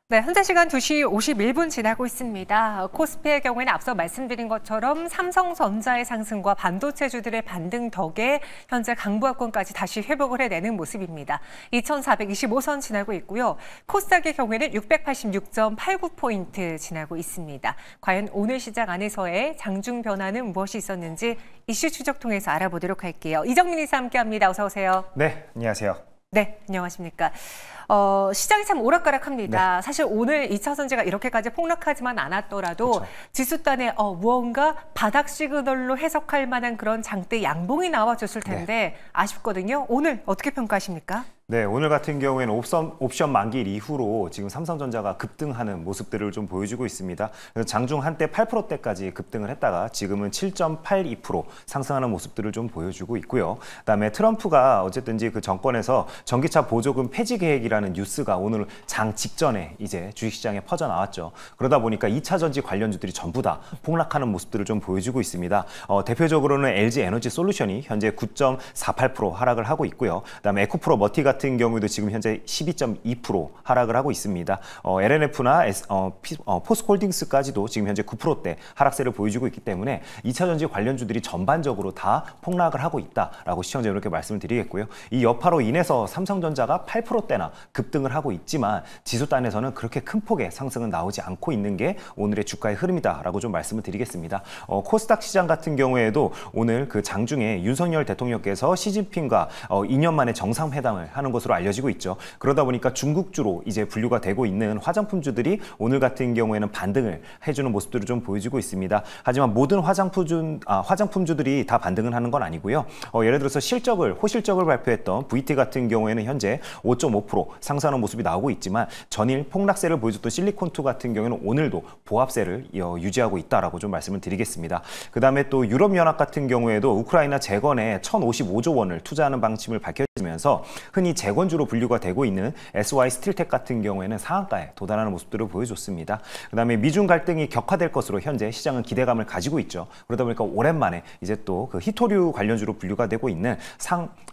네, 현재 시간 2시 51분 지나고 있습니다. 코스피의 경우에는 앞서 말씀드린 것처럼 삼성전자의 상승과 반도체주들의 반등 덕에 현재 강보합권까지 다시 회복을 해내는 모습입니다. 2,425선 지나고 있고요. 코스닥의 경우에는 686.89포인트 지나고 있습니다. 과연 오늘 시장 안에서의 장중 변화는 무엇이 있었는지 이슈 추적 통해서 알아보도록 할게요. 이정민 이사 함께합니다. 어서 오세요. 네, 안녕하세요. 네, 안녕하십니까. 시장이 참 오락가락합니다. 네. 사실 오늘 2차전지가 이렇게까지 폭락하지만 않았더라도 그렇죠. 지수단에 무언가 바닥 시그널로 해석할 만한 그런 장대 양봉이 나와줬을 텐데 아쉽거든요. 오늘 어떻게 평가하십니까? 네, 오늘 같은 경우에는 옵션 만기일 이후로 지금 삼성전자가 급등하는 모습들을 좀 보여주고 있습니다. 그래서 장중 한때 8%대까지 급등을 했다가 지금은 7.82% 상승하는 모습들을 좀 보여주고 있고요. 그다음에 트럼프가 어쨌든지 그 정권에서 전기차 보조금 폐지 계획이라는 뉴스가 오늘 장 직전에 이제 주식시장에 퍼져 나왔죠. 그러다 보니까 2차 전지 관련주들이 전부 다 폭락하는 모습들을 좀 보여주고 있습니다. 대표적으로는 LG 에너지 솔루션이 현재 9.48% 하락을 하고 있고요. 그다음에 에코프로 머티 같은 경우에도 지금 현재 12.2% 하락을 하고 있습니다. LNF나 포스코홀딩스까지도 지금 현재 9%대 하락세를 보여주고 있기 때문에 2차 전지 관련주들이 전반적으로 다 폭락을 하고 있다라고 시청자 여러분께 말씀을 드리겠고요. 이 여파로 인해서 삼성전자가 8%대나 급등을 하고 있지만 지수단에서는 그렇게 큰 폭의 상승은 나오지 않고 있는 게 오늘의 주가의 흐름이다라고 좀 말씀을 드리겠습니다. 코스닥 시장 같은 경우에도 오늘 그 장중에 윤석열 대통령께서 시진핑과 2년 만에 정상회담을 하는 것으로 알려지고 있죠. 그러다 보니까 중국주로 이제 분류가 되고 있는 화장품주들이 오늘 같은 경우에는 반등을 해주는 모습들을 좀 보여주고 있습니다. 하지만 모든 화장품주들이 다 반등을 하는 건 아니고요. 예를 들어서 호실적을 발표했던 VT 같은 경우에는 현재 5.5% 상승하는 모습이 나오고 있지만 전일 폭락세를 보여줬던 실리콘2 같은 경우에는 오늘도 보합세를 유지하고 있다라고 좀 말씀을 드리겠습니다. 그다음에 또 유럽연합 같은 경우에도 우크라이나 재건에 1,055조 원을 투자하는 방침을 밝혀지면서 흔히 재건주로 분류가 되고 있는 SY 스틸텍 같은 경우에는 상한가에 도달하는 모습들을 보여줬습니다. 그다음에 미중 갈등이 격화될 것으로 현재 시장은 기대감을 가지고 있죠. 그러다 보니까 오랜만에 이제 또 그 히토류 관련주로 분류가 되고 있는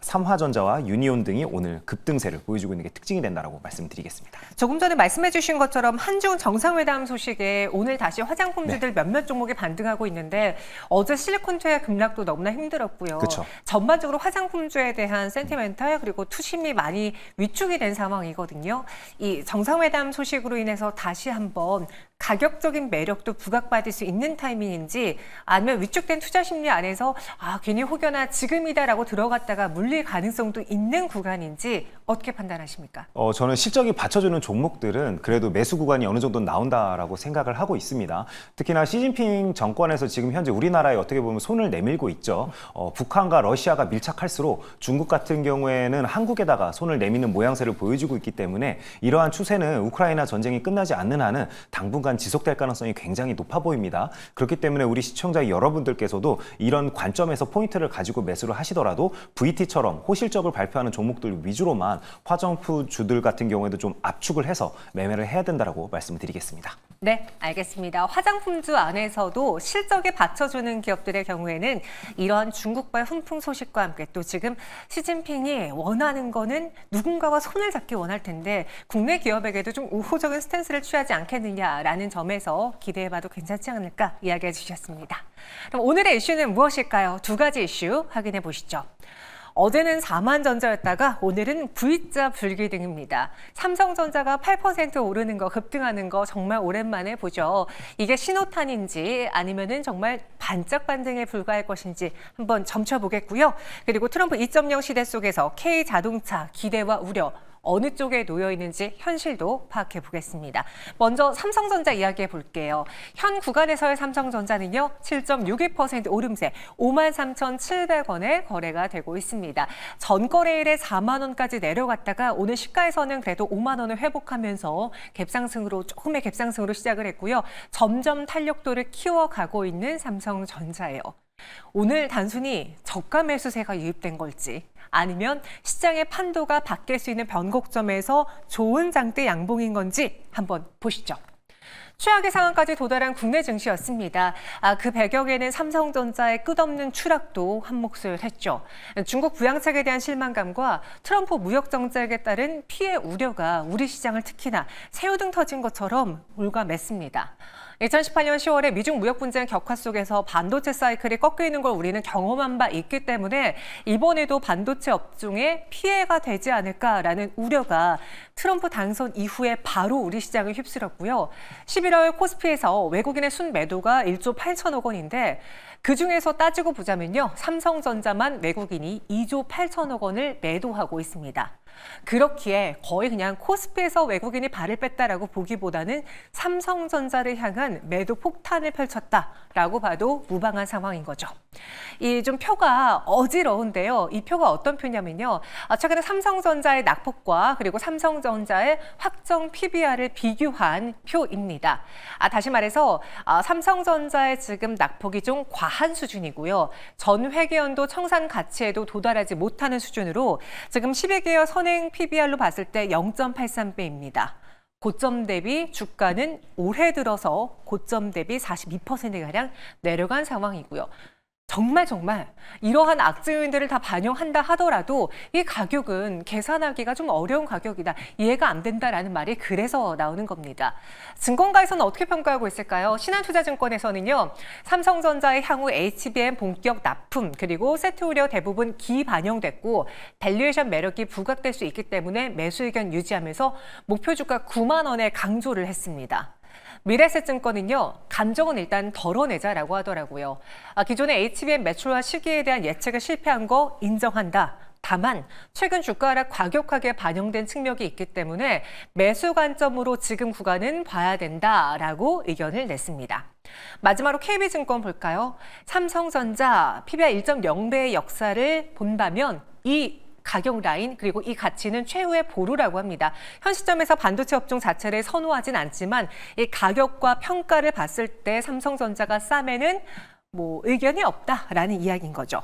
삼화전자와 유니온 등이 오늘 급등세를 보여주고 있는 게 특징이 된다라고 말씀드리겠습니다. 조금 전에 말씀해 주신 것처럼 한중 정상회담 소식에 오늘 다시 화장품주들 네. 몇몇 종목이 반등하고 있는데 어제 실리콘투의 급락도 너무나 힘들었고요. 그쵸. 전반적으로 화장품주에 대한 센티멘탈 그리고 투심이 많이 위축이 된 상황이거든요. 이 정상회담 소식으로 인해서 다시 한번 가격적인 매력도 부각받을 수 있는 타이밍인지 아니면 위축된 투자 심리 안에서 괜히 혹여나 지금이다라고 들어갔다가 물릴 가능성도 있는 구간인지 어떻게 판단하십니까? 저는 실적이 받쳐주는 종목들은 그래도 매수 구간이 어느 정도 나온다라고 생각을 하고 있습니다. 특히나 시진핑 정권에서 지금 현재 우리나라에 어떻게 보면 손을 내밀고 있죠. 북한과 러시아가 밀착할수록 중국 같은 경우에는 한국에다가 손을 내미는 모양새를 보여주고 있기 때문에 이러한 추세는 우크라이나 전쟁이 끝나지 않는 한은 당분간 지속될 가능성이 굉장히 높아 보입니다. 그렇기 때문에 우리 시청자 여러분들께서도 이런 관점에서 포인트를 가지고 매수를 하시더라도 VT처럼 호실적을 발표하는 종목들 위주로만 화장품주들 같은 경우에도 좀 압축을 해서 매매를 해야 된다고 말씀을 드리겠습니다. 네, 알겠습니다. 화장품주 안에서도 실적에 받쳐주는 기업들의 경우에는 이러한 중국발 훈풍 소식과 함께 또 지금 시진핑이 원하는 거는 누군가와 손을 잡기 원할 텐데 국내 기업에게도 좀 우호적인 스탠스를 취하지 않겠느냐라는 점에서 기대해봐도 괜찮지 않을까 이야기해 주셨습니다. 그럼 오늘의 이슈는 무엇일까요? 두 가지 이슈 확인해 보시죠. 어제는 4만전자였다가 오늘은 V자 불기등입니다. 삼성전자가 8% 오르는 거, 급등하는 거 정말 오랜만에 보죠. 이게 신호탄인지 아니면은 정말 반짝 반등에 불과할 것인지 한번 점쳐보겠고요. 그리고 트럼프 2.0 시대 속에서 K자동차 기대와 우려, 어느 쪽에 놓여 있는지 현실도 파악해 보겠습니다. 먼저 삼성전자 이야기해 볼게요. 현 구간에서의 삼성전자는요, 7.61% 오름세 53,700원에 거래가 되고 있습니다. 전 거래일에 4만 원까지 내려갔다가 오늘 시가에서는 그래도 5만 원을 회복하면서 조금의 갭상승으로 시작을 했고요. 점점 탄력도를 키워가고 있는 삼성전자예요. 오늘 단순히 저가 매수세가 유입된 걸지 아니면 시장의 판도가 바뀔 수 있는 변곡점에서 좋은 장대 양봉인 건지 한번 보시죠. 최악의 상황까지 도달한 국내 증시였습니다. 그 배경에는 삼성전자의 끝없는 추락도 한몫을 했죠. 중국 부양책에 대한 실망감과 트럼프 무역 정책에 따른 피해 우려가 우리 시장을 특히나 새우등 터진 것처럼 올가맸습니다. 2018년 10월에 미중 무역 분쟁 격화 속에서 반도체 사이클이 꺾이는 걸 우리는 경험한 바 있기 때문에 이번에도 반도체 업종에 피해가 되지 않을까라는 우려가 트럼프 당선 이후에 바로 우리 시장을 휩쓸었고요. 11월 코스피에서 외국인의 순매도가 1조 8천억 원인데 그중에서 따지고 보자면요. 삼성전자만 외국인이 2조 8천억 원을 매도하고 있습니다. 그렇기에 거의 그냥 코스피에서 외국인이 발을 뺐다라고 보기보다는 삼성전자를 향한 매도 폭탄을 펼쳤다라고 봐도 무방한 상황인 거죠. 이 좀 표가 어지러운데요. 이 표가 어떤 표냐면요. 최근에 삼성전자의 낙폭과 그리고 삼성전자의 확정 PBR을 비교한 표입니다. 다시 말해서 삼성전자의 지금 낙폭이 좀 과한 수준이고요. 전 회계연도 청산 가치에도 도달하지 못하는 수준으로 지금 12개월 선행 PBR로 봤을 때 0.83배입니다. 고점 대비 주가는 올해 들어서 고점 대비 42%가량 내려간 상황이고요. 정말 이러한 악재 요인들을 다 반영한다 하더라도 이 가격은 계산하기가 좀 어려운 가격이다. 이해가 안 된다라는 말이 그래서 나오는 겁니다. 증권가에서는 어떻게 평가하고 있을까요? 신한투자증권에서는요. 삼성전자의 향후 HBM 본격 납품 그리고 세트 우려 대부분 기반영됐고 밸류에이션 매력이 부각될 수 있기 때문에 매수 의견 유지하면서 목표 주가 9만 원에 강조를 했습니다. 미래에셋증권은요. 감정은 일단 덜어내자라고 하더라고요. 기존의 HBM 매출화 시기에 대한 예측을 실패한 거 인정한다. 다만 최근 주가 하락 과격하게 반영된 측면이 있기 때문에 매수 관점으로 지금 구간은 봐야 된다라고 의견을 냈습니다. 마지막으로 KB증권 볼까요? 삼성전자 PBR 1.0배의 역사를 본다면 이 가격 라인 그리고 이 가치는 최후의 보루라고 합니다. 현 시점에서 반도체 업종 자체를 선호하진 않지만 이 가격과 평가를 봤을 때 삼성전자가 싸매는 의견이 없다라는 이야기인 거죠.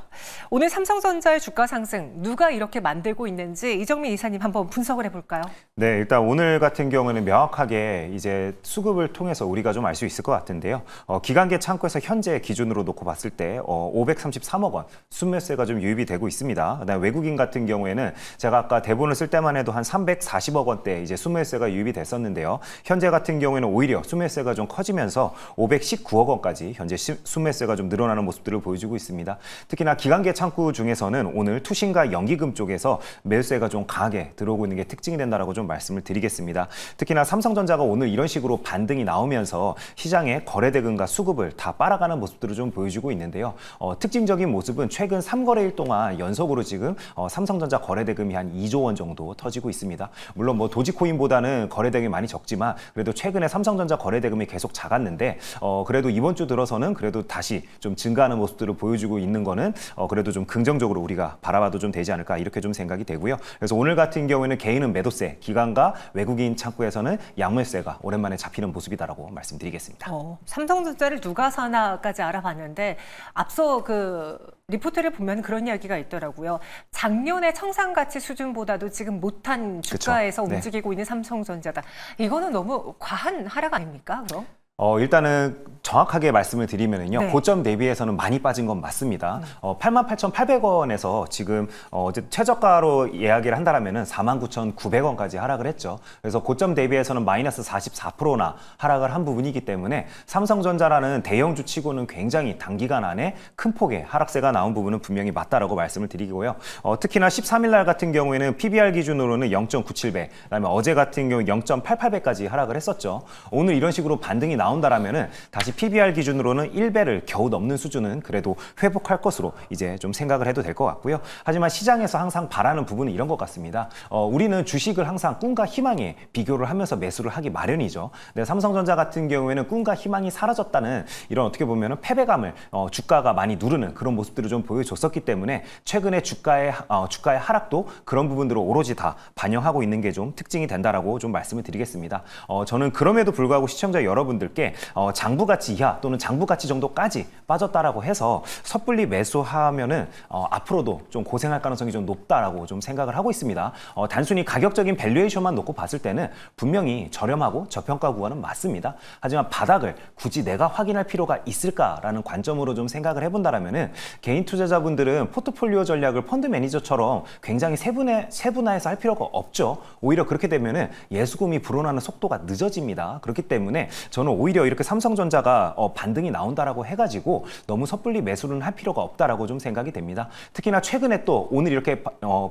오늘 삼성전자의 주가 상승 누가 이렇게 만들고 있는지 이정민 이사님 한번 분석을 해볼까요? 네, 일단 오늘 같은 경우는 명확하게 이제 수급을 통해서 우리가 좀 알 수 있을 것 같은데요. 기관계 창구에서 현재 기준으로 놓고 봤을 때 533억 원 순매수세가 좀 유입이 되고 있습니다. 그다음에 외국인 같은 경우에는 제가 아까 대본을 쓸 때만 해도 한 340억 원대 이제 순매수세가 유입이 됐었는데요. 현재 같은 경우에는 오히려 순매수세가 좀 커지면서 519억 원까지 현재 순매수세가 좀 늘어나는 모습들을 보여주고 있습니다. 특히나 기관계 창구 중에서는 오늘 투신과 연기금 쪽에서 매수세가 좀 강하게 들어오고 있는 게 특징이 된다라고 좀 말씀을 드리겠습니다. 특히나 삼성전자가 오늘 이런 식으로 반등이 나오면서 시장의 거래대금과 수급을 다 빨아가는 모습들을 좀 보여주고 있는데요. 특징적인 모습은 최근 3거래일 동안 연속으로 지금 삼성전자 거래대금이 한 2조 원 정도 터지고 있습니다. 물론 도지코인보다는 거래대금이 많이 적지만 그래도 최근에 삼성전자 거래대금이 계속 작았는데 그래도 이번 주 들어서는 그래도 다시 좀 증가하는 모습들을 보여주고 있는 거는 그래도 좀 긍정적으로 우리가 바라봐도 좀 되지 않을까 이렇게 좀 생각이 되고요. 그래서 오늘 같은 경우에는 개인은 매도세, 기관과 외국인 창구에서는 양매수세가 오랜만에 잡히는 모습이다라고 말씀드리겠습니다. 삼성전자를 누가 사나까지 알아봤는데 앞서 리포트를 보면 그런 이야기가 있더라고요. 작년의 청산가치 수준보다도 지금 못한 주가에서 그쵸? 네. 움직이고 있는 삼성전자다. 이거는 너무 과한 하락 아닙니까, 그럼? 일단은 정확하게 말씀을 드리면은요. 네. 고점 대비해서는 많이 빠진 건 맞습니다. 88,800원에서 지금 최저가로 이야기를 한다면은 49,900원까지 하락을 했죠. 그래서 고점 대비해서는 마이너스 44%나 하락을 한 부분이기 때문에 삼성전자라는 대형주 치고는 굉장히 단기간 안에 큰 폭의 하락세가 나온 부분은 분명히 맞다라고 말씀을 드리고요. 특히나 13일 날 같은 경우에는 PBR 기준으로는 0.97배, 그다음에 어제 같은 경우 0.88배까지 하락을 했었죠. 오늘 이런 식으로 반등이 나온다라면은 다시 PBR 기준으로는 1배를 겨우 넘는 수준은 그래도 회복할 것으로 이제 좀 생각을 해도 될 것 같고요. 하지만 시장에서 항상 바라는 부분은 이런 것 같습니다. 우리는 주식을 항상 꿈과 희망에 비교를 하면서 매수를 하기 마련이죠. 근데 삼성전자 같은 경우에는 꿈과 희망이 사라졌다는 이런 어떻게 보면은 패배감을 주가가 많이 누르는 그런 모습들을 좀 보여줬었기 때문에 최근에 주가의 하락도 그런 부분들을 오로지 다 반영하고 있는 게 좀 특징이 된다라고 좀 말씀을 드리겠습니다. 저는 그럼에도 불구하고 시청자 여러분들 게 장부가치 이하 또는 장부가치 정도까지 빠졌다라고 해서 섣불리 매수하면은 앞으로도 좀 고생할 가능성이 좀 높다라고 좀 생각을 하고 있습니다. 단순히 가격적인 밸류에이션만 놓고 봤을 때는 분명히 저렴하고 저평가 구간은 맞습니다. 하지만 바닥을 굳이 내가 확인할 필요가 있을까라는 관점으로 좀 생각을 해본다라면은 개인 투자자분들은 포트폴리오 전략을 펀드 매니저처럼 굉장히 세분화해서 할 필요가 없죠. 오히려 그렇게 되면은 예수금이 불어나는 속도가 늦어집니다. 그렇기 때문에 저는 오히려 이렇게 삼성전자가 반등이 나온다라고 해가지고 너무 섣불리 매수는 할 필요가 없다라고 좀 생각이 됩니다. 특히나 최근에 또 오늘 이렇게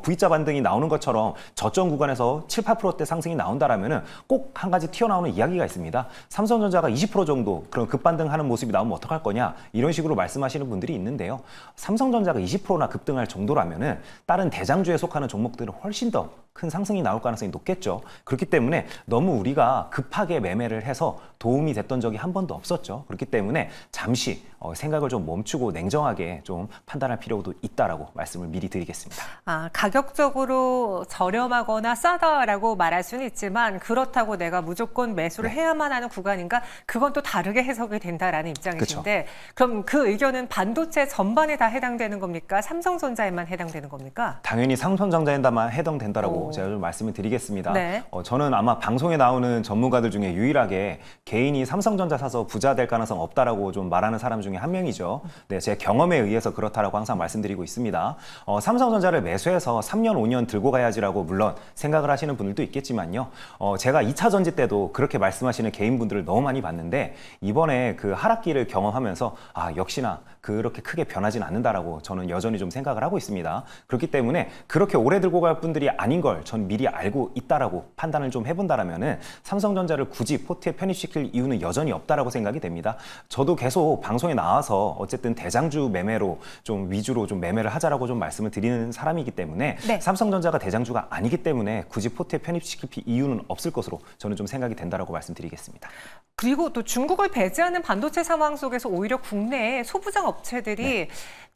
V자 반등이 나오는 것처럼 저점 구간에서 7, 8%대 상승이 나온다라면은 꼭 한 가지 튀어나오는 이야기가 있습니다. 삼성전자가 20% 정도 그런 급반등하는 모습이 나오면 어떡할 거냐 이런 식으로 말씀하시는 분들이 있는데요. 삼성전자가 20%나 급등할 정도라면은 다른 대장주에 속하는 종목들은 훨씬 더 큰 상승이 나올 가능성이 높겠죠. 그렇기 때문에 너무 우리가 급하게 매매를 해서 도움이 됐던 적이 한 번도 없었죠. 그렇기 때문에 잠시 생각을 좀 멈추고 냉정하게 좀 판단할 필요도 있다라고 말씀을 미리 드리겠습니다. 가격적으로 저렴하거나 싸다라고 말할 수는 있지만 그렇다고 내가 무조건 매수를 해야만 하는 구간인가? 그건 또 다르게 해석이 된다라는 입장이신데 그럼 그 의견은 반도체 전반에 다 해당되는 겁니까? 삼성전자에만 해당되는 겁니까? 당연히 삼성전자에만 해당된다라고 제가 좀 말씀을 드리겠습니다. 저는 아마 방송에 나오는 전문가들 중에 유일하게 개인이 삼성전자 사서 부자 될 가능성 없다라고 좀 말하는 사람 중에 한 명이죠. 네, 제 경험에 의해서 그렇다라고 항상 말씀드리고 있습니다. 삼성전자를 매수해서 3년, 5년 들고 가야지라고 물론 생각을 하시는 분들도 있겠지만요. 제가 2차 전지 때도 그렇게 말씀하시는 개인분들을 너무 많이 봤는데 이번에 그 하락기를 경험하면서 역시나 그렇게 크게 변하진 않는다라고 저는 여전히 좀 생각을 하고 있습니다. 그렇기 때문에 그렇게 오래 들고 갈 분들이 아닌 걸 전 미리 알고 있다라고 판단을 좀 해본다라면은 삼성전자를 굳이 포트에 편입시킬 이유는 여전히 없다라고 생각이 됩니다. 저도 계속 방송에 나와서 어쨌든 대장주 매매로 좀 위주로 좀 매매를 하자라고 좀 말씀을 드리는 사람이기 때문에 삼성전자가 대장주가 아니기 때문에 굳이 포트에 편입시킬 이유는 없을 것으로 저는 좀 생각이 된다라고 말씀드리겠습니다. 그리고 또 중국을 배제하는 반도체 상황 속에서 오히려 국내의 소부장 업체들이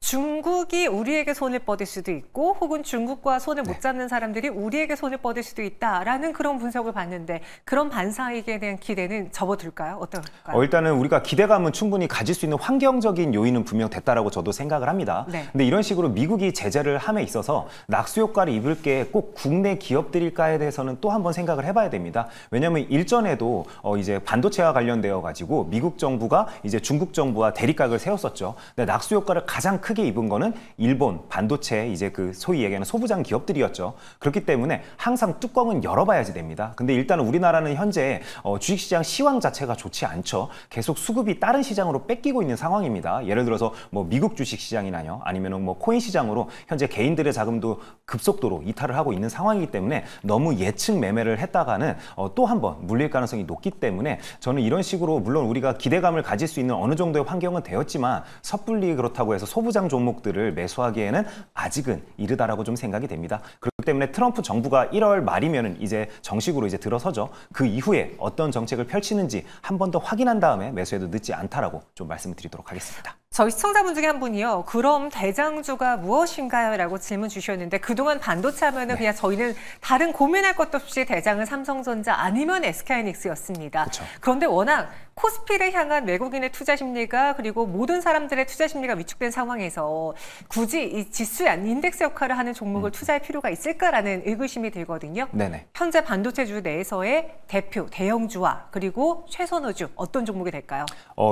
중국이 우리에게 손을 뻗을 수도 있고 혹은 중국과 손을 못 잡는 사람들이 우리에게 손을 뻗을 수도 있다라는 그런 분석을 봤는데 그런 반사이익에 대한 기대는 접어들까요? 어떨까요? 일단은 우리가 기대감은 충분히 가질 수 있는 환경적인 요인은 분명 됐다라고 저도 생각을 합니다. 근데 이런 식으로 미국이 제재를 함에 있어서 낙수 효과를 입을 게 꼭 국내 기업들일까에 대해서는 또 한번 생각을 해봐야 됩니다. 왜냐하면 일전에도 이제 반도체와 관련되어 가지고 미국 정부가 이제 중국 정부와 대립각을 세웠었죠. 근데 낙수 효과를 가장 크게 입은 거는 일본 반도체 이제 그 소위 얘기하는 소부장 기업들이었죠. 그렇기 때문에 항상 뚜껑은 열어봐야지 됩니다. 근데 일단 우리나라는 현재 주식시장 시황 자체가 좋지 않죠. 계속 수급이 다른 시장으로 뺏기고 있는 상황입니다. 예를 들어서 뭐 미국 주식시장이나요, 아니면은 뭐 코인 시장으로 현재 개인들의 자금도 급속도로 이탈을 하고 있는 상황이기 때문에 너무 예측 매매를 했다가는 또 한 번 물릴 가능성이 높기 때문에 저는 이런 식으로 물론 우리가 기대감을 가질 수 있는 어느 정도의 환경은 되었지만 섣불리 그렇다고 해서 소부장 종목들을 매수하기에는 아직은 이르다라고 좀 생각이 됩니다. 그렇기 때문에 트럼프 정부가 1월 말이면은 이제 정식으로 이제 들어서죠. 그 이후에 어떤 정책을 펼치는지 한 번 더 확인한 다음에 매수해도 늦지 않다라고 좀 말씀을 드리도록 하겠습니다. 저희 시청자분 중에 한 분이요. 그럼 대장주가 무엇인가요? 라고 질문 주셨는데 그동안 반도체 하면은 그냥 저희는 다른 고민할 것도 없이 대장은 삼성전자 아니면 SK하이닉스였습니다. 그런데 워낙 코스피를 향한 외국인의 투자 심리가 그리고 모든 사람들의 투자 심리가 위축된 상황에서 굳이 이 지수의 인덱스 역할을 하는 종목을 투자할 필요가 있을까라는 의구심이 들거든요. 현재 반도체주 내에서의 대표, 대형주와 그리고 최선호주 어떤 종목이 될까요?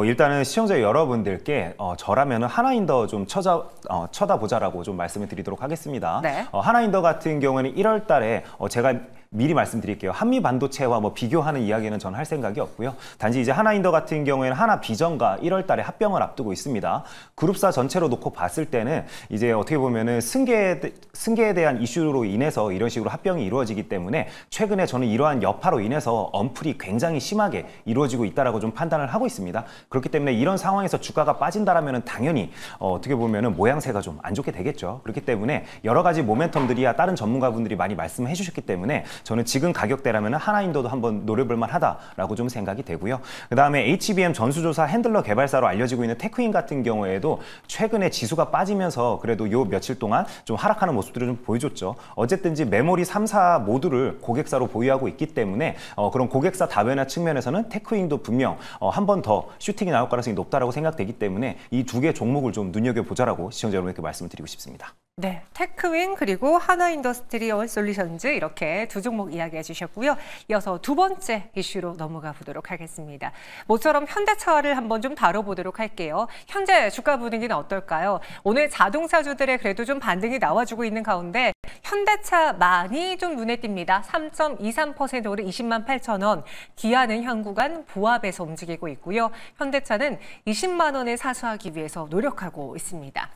일단은 시청자 여러분들께 저라면 하나인더 좀 쳐다보자라고 좀 말씀을 드리도록 하겠습니다. 하나인더 같은 경우에는 1월 달에 제가 미리 말씀드릴게요. 한미 반도체와 뭐 비교하는 이야기는 전 할 생각이 없고요. 단지 이제 하나인더 같은 경우에는 하나비전과 1월 달에 합병을 앞두고 있습니다. 그룹사 전체로 놓고 봤을 때는 이제 어떻게 보면은 승계에 대한 이슈로 인해서 이런 식으로 합병이 이루어지기 때문에 최근에 저는 이러한 여파로 인해서 언플이 굉장히 심하게 이루어지고 있다라고 좀 판단을 하고 있습니다. 그렇기 때문에 이런 상황에서 주가가 빠진다라면은 당연히 어떻게 보면은 모양새가 좀 안 좋게 되겠죠. 그렇기 때문에 여러 가지 모멘텀들이야 다른 전문가분들이 많이 말씀해 주셨기 때문에 저는 지금 가격대라면 하나인더도 한번 노려볼 만하다라고 좀 생각이 되고요. 그다음에 HBM 전수조사 핸들러 개발사로 알려지고 있는 테크윈 같은 경우에도 최근에 지수가 빠지면서 그래도 요 며칠 동안 좀 하락하는 모습들을 좀 보여줬죠. 어쨌든지 메모리 3사 모두를 고객사로 보유하고 있기 때문에 그런 고객사 다변화 측면에서는 테크윈도 분명 한 번 더 슈팅이 나올 가능성이 높다라고 생각되기 때문에 이 두 개 종목을 좀 눈여겨보자라고 시청자 여러분께 말씀을 드리고 싶습니다. 네, 테크윈 그리고 하나인더스트리얼 솔루션즈 이렇게 두 종목 이야기해 주셨고요. 이어서 두 번째 이슈로 넘어가 보도록 하겠습니다. 모처럼 현대차를 한번 좀 다뤄보도록 할게요. 현재 주가 분위기는 어떨까요? 오늘 자동차주들의 그래도 좀 반등이 나와주고 있는 가운데 현대차 많이 좀 눈에 띕니다. 3.23% 오른 20만 8천 원. 기아는 현 구간 보합에서 움직이고 있고요. 현대차는 20만 원에 사수하기 위해서 노력하고 있습니다.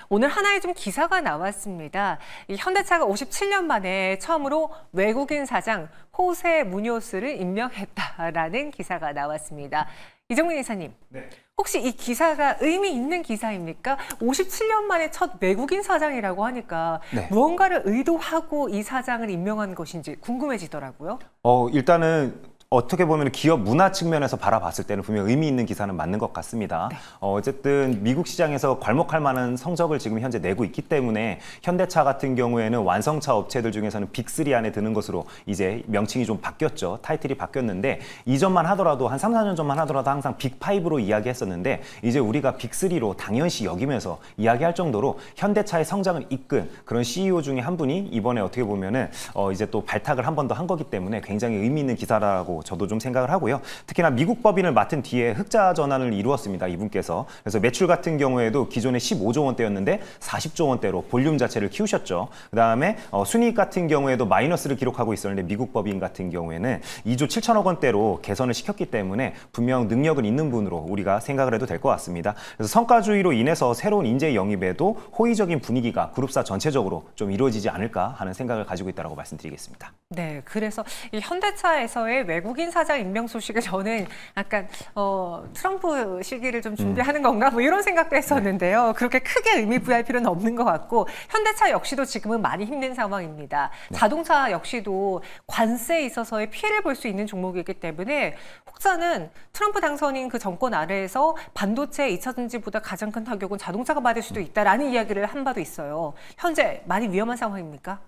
오늘 하나의 좀 기사가 나왔습니다. 이 현대차가 57년 만에 처음으로 외국인 사장 호세 무뇨스를 임명했다라는 기사가 나왔습니다. 이정민 이사님, 네. 혹시 이 기사가 의미 있는 기사입니까? 57년 만에 첫 외국인 사장이라고 하니까 네. 무언가를 의도하고 이 사장을 임명한 것인지 궁금해지더라고요. 일단은 어떻게 보면 기업 문화 측면에서 바라봤을 때는 분명 의미 있는 기사는 맞는 것 같습니다. 네. 어쨌든 미국 시장에서 괄목할 만한 성적을 지금 현재 내고 있기 때문에 현대차 같은 경우에는 완성차 업체들 중에서는 빅3 안에 드는 것으로 이제 명칭이 좀 바뀌었죠. 타이틀이 바뀌었는데 이전만 하더라도 한 3, 4년 전만 하더라도 항상 빅5로 이야기했었는데 이제 우리가 빅3로 당연시 여기면서 이야기할 정도로 현대차의 성장을 이끈 그런 CEO 중에 한 분이 이번에 어떻게 보면은 이제 또 발탁을 한 번 더 한 거기 때문에 굉장히 의미 있는 기사라고 저도 좀 생각을 하고요. 특히나 미국 법인을 맡은 뒤에 흑자 전환을 이루었습니다. 이분께서. 그래서 매출 같은 경우에도 기존에 15조 원대였는데 40조 원대로 볼륨 자체를 키우셨죠. 그다음에 순이익 같은 경우에도 마이너스를 기록하고 있었는데 미국 법인 같은 경우에는 2조 7천억 원대로 개선을 시켰기 때문에 분명 능력은 있는 분으로 우리가 생각을 해도 될 것 같습니다. 그래서 성과주의로 인해서 새로운 인재 영입에도 호의적인 분위기가 그룹사 전체적으로 좀 이루어지지 않을까 하는 생각을 가지고 있다고 말씀드리겠습니다. 네, 그래서 이 현대차에서의 외국인 사장 임명 소식을 저는 약간 트럼프 시기를 좀 준비하는 건가 뭐 이런 생각도 했었는데요. 그렇게 크게 의미 부여할 필요는 없는 것 같고 현대차 역시도 지금은 많이 힘든 상황입니다. 네. 자동차 역시도 관세에 있어서의 피해를 볼 수 있는 종목이기 때문에 혹자는 트럼프 당선인 그 정권 아래에서 반도체 2차 전지보다 가장 큰 타격은 자동차가 받을 수도 있다라는 이야기를 한 바도 있어요. 현재 많이 위험한 상황입니까?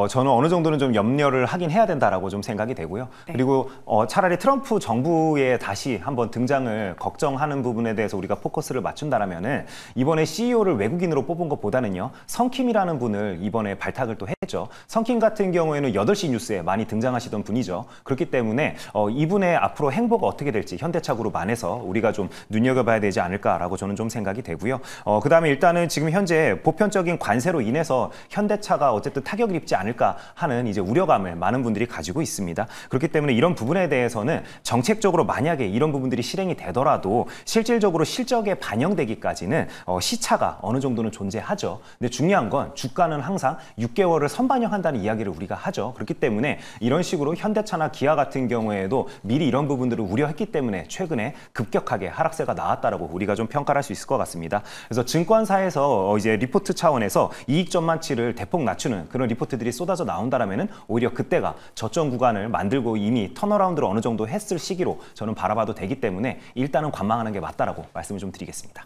저는 어느 정도는 좀 염려를 하긴 해야 된다라고 좀 생각이 되고요. 네. 그리고 차라리 트럼프 정부에 다시 한번 등장을 걱정하는 부분에 대해서 우리가 포커스를 맞춘다라면은 이번에 CEO를 외국인으로 뽑은 것보다는요. 성킴이라는 분을 이번에 발탁을 또 했죠. 성킴 같은 경우에는 8시 뉴스에 많이 등장하시던 분이죠. 그렇기 때문에 이분의 앞으로 행보가 어떻게 될지 현대차 그룹 안에서 우리가 좀 눈여겨봐야 되지 않을까라고 저는 좀 생각이 되고요. 그다음에 일단은 지금 현재 보편적인 관세로 인해서 현대차가 어쨌든 타격을 입지 않을까 하는 이제 우려감을 많은 분들이 가지고 있습니다. 그렇기 때문에 이런 부분에 대해서는 정책적으로 만약에 이런 부분들이 실행이 되더라도 실질적으로 실적에 반영되기까지는 시차가 어느 정도는 존재하죠. 근데 중요한 건 주가는 항상 6개월을 선반영한다는 이야기를 우리가 하죠. 그렇기 때문에 이런 식으로 현대차나 기아 같은 경우에도 미리 이런 부분들을 우려했기 때문에 최근에 급격하게 하락세가 나왔다라고 우리가 좀 평가를 할 수 있을 것 같습니다. 그래서 증권사에서 이제 리포트 차원에서 이익 전망치를 대폭 낮추는 그런 리포트들이 쏟아져 나온다라면은 오히려 그때가 저점 구간을 만들고 이미 턴어라운드를 어느 정도 했을 시기로 저는 바라봐도 되기 때문에 일단은 관망하는 게 맞다라고 말씀을 좀 드리겠습니다.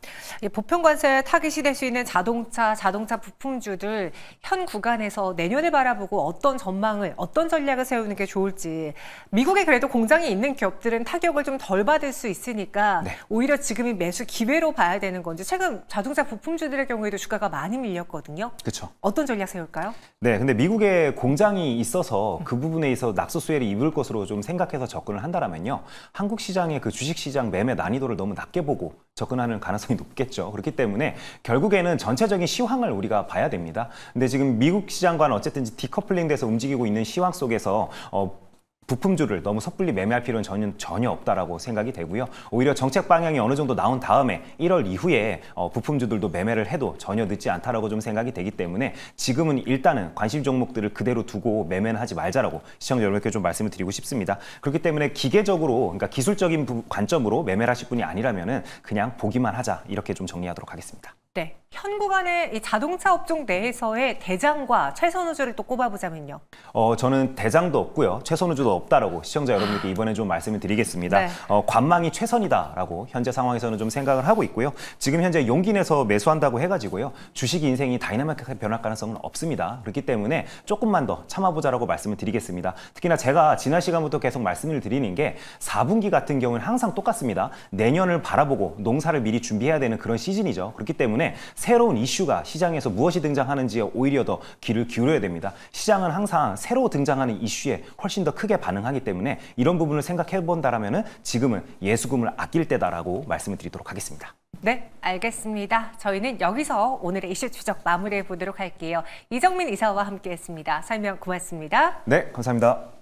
보편 관세에 타깃이 될 수 있는 자동차 부품주들 현 구간에서 내년을 바라보고 어떤 전망을 어떤 전략을 세우는 게 좋을지 미국에 그래도 공장이 있는 기업들은 타격을 좀 덜 받을 수 있으니까 네. 오히려 지금이 매수 기회로 봐야 되는 건지 최근 자동차 부품주들의 경우에도 주가가 많이 밀렸거든요. 그렇죠. 어떤 전략 세울까요? 네, 근데 미국에 공장이 있어서 그 부분에 있어 낙수 수혜를 입을 것으로 좀 생각해서 접근을 한다라면요. 한국 시장의 그 주식 시장 매매 난이도를 너무 낮게 보고 접근하는 가능성이 높겠죠. 그렇기 때문에 결국에는 전체적인 시황을 우리가 봐야 됩니다. 근데 지금 미국 시장과는 어쨌든 디커플링 돼서 움직이고 있는 시황 속에서 부품주를 너무 섣불리 매매할 필요는 전혀 없다라고 생각이 되고요. 오히려 정책 방향이 어느 정도 나온 다음에 1월 이후에 부품주들도 매매를 해도 전혀 늦지 않다라고 좀 생각이 되기 때문에 지금은 일단은 관심 종목들을 그대로 두고 매매는 하지 말자라고 시청자 여러분께 좀 말씀을 드리고 싶습니다. 그렇기 때문에 기계적으로 그러니까 기술적인 관점으로 매매를 하실 분이 아니라면은 그냥 보기만 하자 이렇게 좀 정리하도록 하겠습니다. 네, 현 구간의 이 자동차 업종 내에서의 대장과 최선우주를 또 꼽아보자면요. 저는 대장도 없고요. 최선우주도 없다라고 시청자 여러분께 이번에 좀 말씀을 드리겠습니다. 네. 관망이 최선이다라고 현재 상황에서는 좀 생각을 하고 있고요. 지금 현재 용기 내서 매수한다고 해가지고요. 주식 인생이 다이나믹하게 변할 가능성은 없습니다. 그렇기 때문에 조금만 더 참아보자라고 말씀을 드리겠습니다. 특히나 제가 지난 시간부터 계속 말씀을 드리는 게 4분기 같은 경우는 항상 똑같습니다. 내년을 바라보고 농사를 미리 준비해야 되는 그런 시즌이죠. 그렇기 때문에 새로운 이슈가 시장에서 무엇이 등장하는지에 오히려 더 귀를 기울여야 됩니다. 시장은 항상 새로 등장하는 이슈에 훨씬 더 크게 반응하기 때문에 이런 부분을 생각해 본다라면 지금은 예수금을 아낄 때다라고 말씀을 드리도록 하겠습니다. 네, 알겠습니다. 저희는 여기서 오늘의 이슈 추적 마무리해 보도록 할게요. 이정민 이사와 함께했습니다. 설명 고맙습니다. 네, 감사합니다.